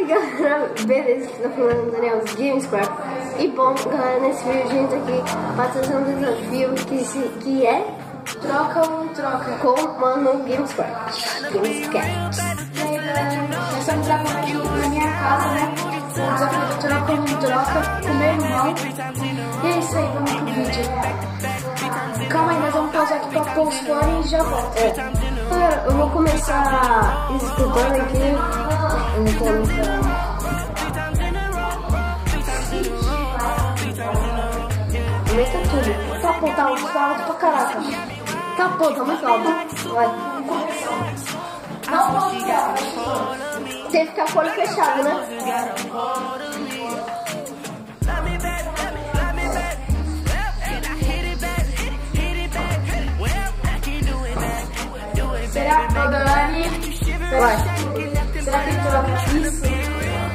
aí galera, beleza, que tá falando Daniel Gamescraft. E bom galera, nesse vídeo a gente aqui vai trazer um desafio que é troca com o Mano Gamescraft. E aí galera, nós estamos gravando aqui na minha casa, né? O desafio do troca com meu irmão. E é isso aí, vamos pro vídeo. Calma aí, nós vamos pausar aqui pra pôr os fones e já volto. Galera, eu vou começar escutando aqui. Eu vou começar. Aumenta tudo. Tá, pô, tá alto pra caraca. Tá, pô, tá muito alto. Vai. Não pode ficar. Tem que ficar com o olho fechado, né? Será que Dani? Vai. Será que troca isso?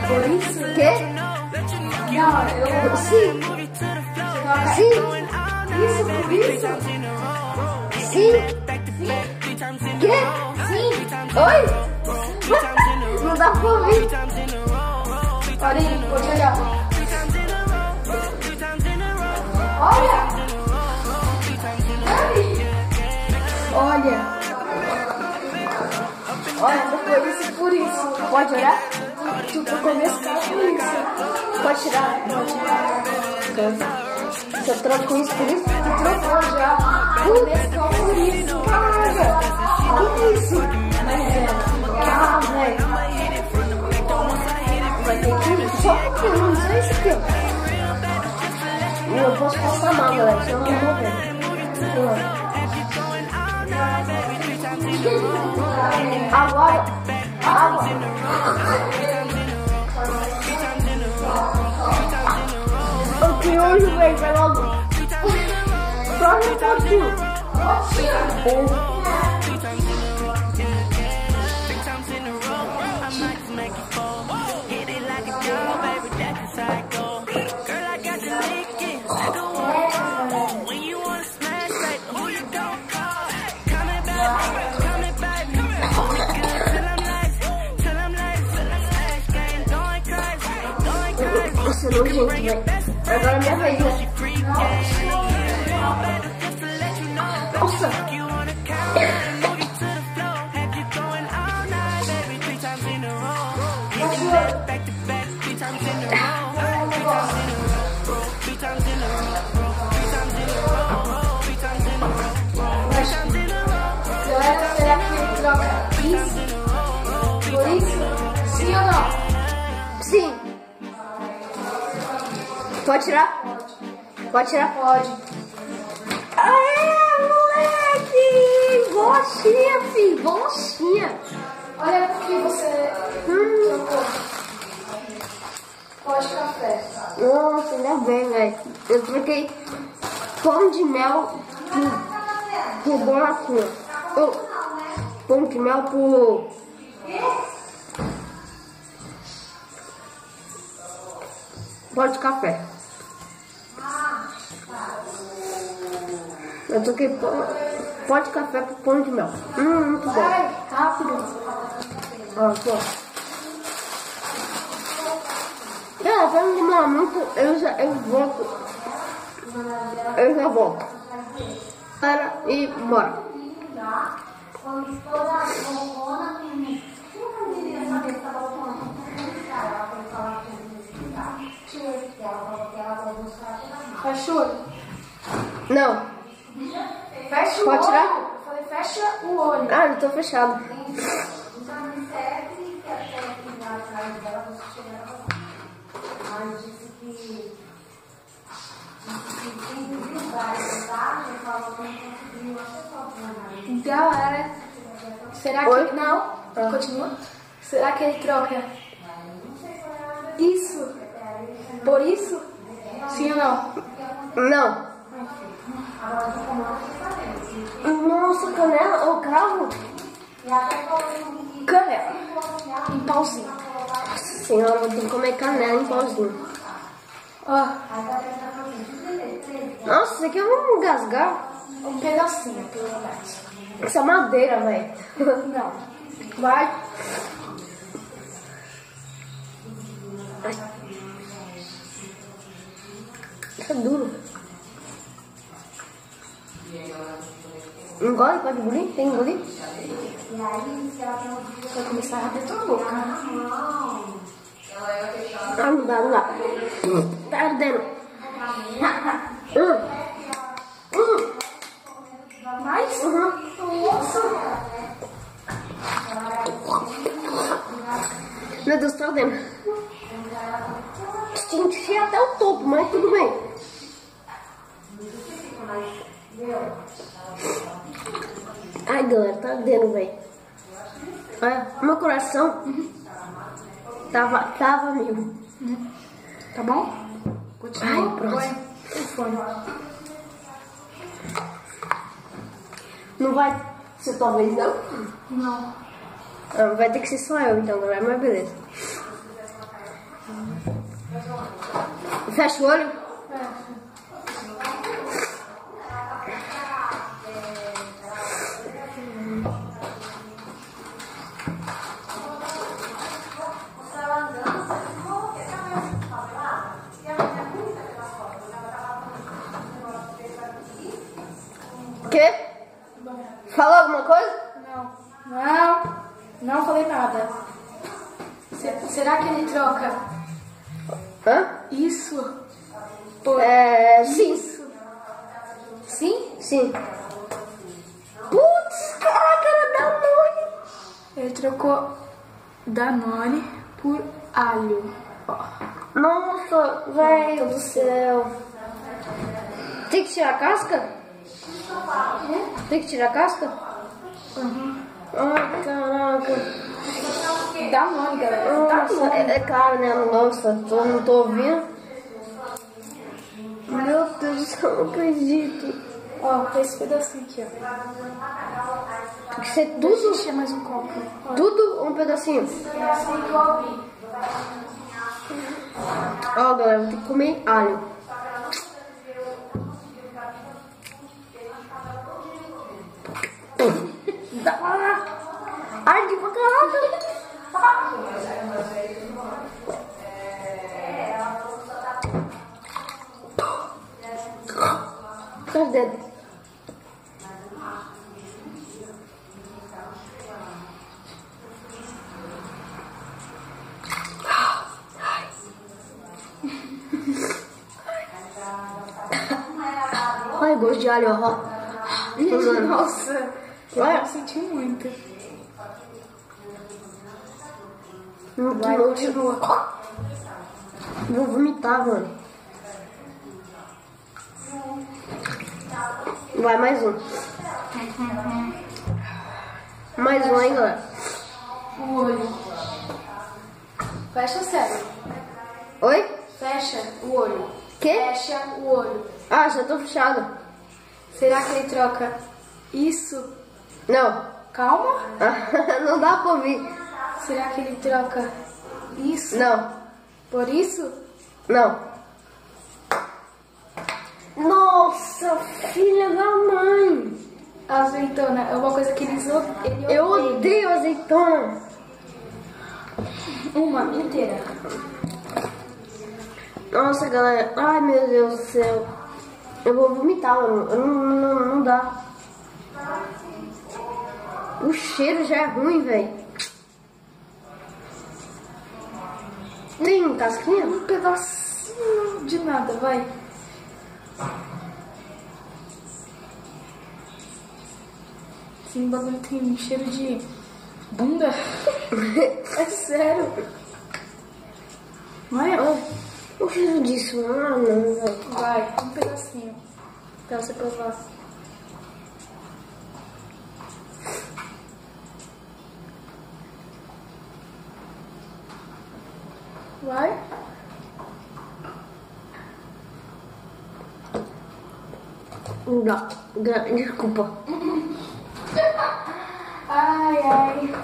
Por isso? Quê? Não, eu... Sim. Troca Sim. isso por isso? Sim. Quê? Sim. Oi? Não dá pra ouvir. Olha aí, vou te olhar. Olha! Olha! Olha, depois isso por isso. Pode olhar? Tu trocou minhas caras por isso. Pode tirar? Pode tirar. Você troca isso por isso? Tu trocou já. Minhas caras por isso. Caraca! Que isso? Ah, velho. Vai ter que ir só um pouquinho, só isso aqui, ó. Eu posso passar mal, galera, senão eu vou morrer. Agora, água. Eu que hoje, velho, vai logo. Só um pouquinho. Nossa, nojento, velho. Agora é minha vez, né? Nossa! Galera, será que troca isso? Por isso? Sim ou não? Sim! Pode tirar? Pode tirar? Pode. Aê, moleque! Bolachinha, filho! Bolachinha! Olha porque você trocou. Pode café. Nossa, ainda bem, velho. Eu troquei pão de mel por bolachinha. Pão de mel por... pó de café. Eu troquei pó de café por pão de mel. Muito bom. Vai, rápido. Ó, pô. Pra não demorar muito, eu volto. Eu já volto. Para e bora. Fecha o olho. Não. Fecha o Pode olho. tirar? Eu falei, fecha o olho. Ah, eu tô fechado. Galera, será que... Oi? Não, continua. Será que ele troca isso por isso? Sim ou não? Não. Nossa, canela, o cravo. Canela. Em pauzinho. Nossa senhora, eu vou ter que comer canela em pauzinho. Ó, Nossa, isso aqui eu vou engasgar. um pedacinho, pelo menos. Essa madeira, velho. Não. Vai. Tá duro. Engole, pode engolir? Tem engolir? Vai começar a arder tua boca. Ah, não dá, não dá. Tá ardendo. Mais? Nossa. Meu Deus, tá ardendo. Tinha que encher até o topo, mas tudo bem. Ai, galera, tá ardendo, velho. Olha, meu coração tava mil. Tá bom? Continua. Ai, próximo. Põe o fone. Não vai ser tua vez, não? Não. Ah, vai ter que ser só eu, então, galera, mas beleza. Fecha o olho. O quê? Falou alguma coisa? Não falei nada. Será que ele troca Hã? isso por Sim. isso? Sim? Sim. Putz, caraca, era Danone. Ele trocou Danone por alho. Ó. Nossa, velho do céu. Tem que tirar a casca? Tem que tirar a casca? Ai, caraca. Danone, galera. Nossa, Danone. é claro, né? Nossa, não tô ouvindo. Meu Deus do céu, não acredito. Ó, esse pedacinho aqui, ó. Tem que ser Deixa eu tudo, encher mais um copo. Ó. tudo um pedacinho. Ó, galera, vou ter que comer alho. Arde pra caralho. Cadê os dedos? Olha o gosto de alho, ó. Nossa, eu senti muito. Vai, continua. Vou vomitar, mano. Vai, mais um. Mais um aí, galera. O olho. Fecha o cérebro. Oi? Fecha o olho. Quê? Fecha o olho. Ah, já tô fechado. Será que ele troca isso? Não. Calma. Não dá pra ouvir. Será que ele troca isso Não. por isso? Não. Nossa, filha da mãe. A azeitona é uma coisa que ele odeia. Eu odeio azeitona. Uma inteira. Nossa, galera. Ai, meu Deus do céu. Eu vou vomitar, mano. Não dá. O cheiro já é ruim, velho. Tem casquinha? Um pedacinho de nada, vai. Esse bagulho tem um cheiro de bunda. É sério. Não é? O cheiro disso, não, velho. Vai, um pedacinho. Pra você provar. Vai. Não dá. Desculpa. Ai, ai.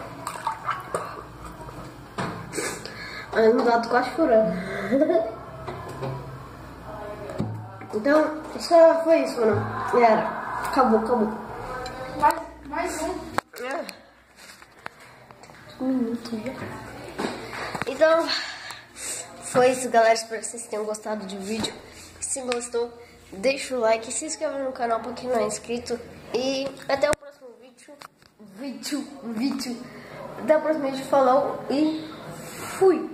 Ai, não dá, tô quase chorando. Então, só foi isso, mano. Era. Acabou. Mais um. Um minuto já. Então, foi isso, galera. Espero que vocês tenham gostado do vídeo. Se gostou, deixa o like, se inscreva no canal para quem não é inscrito. E até o próximo vídeo. Até o próximo vídeo. Falou e fui!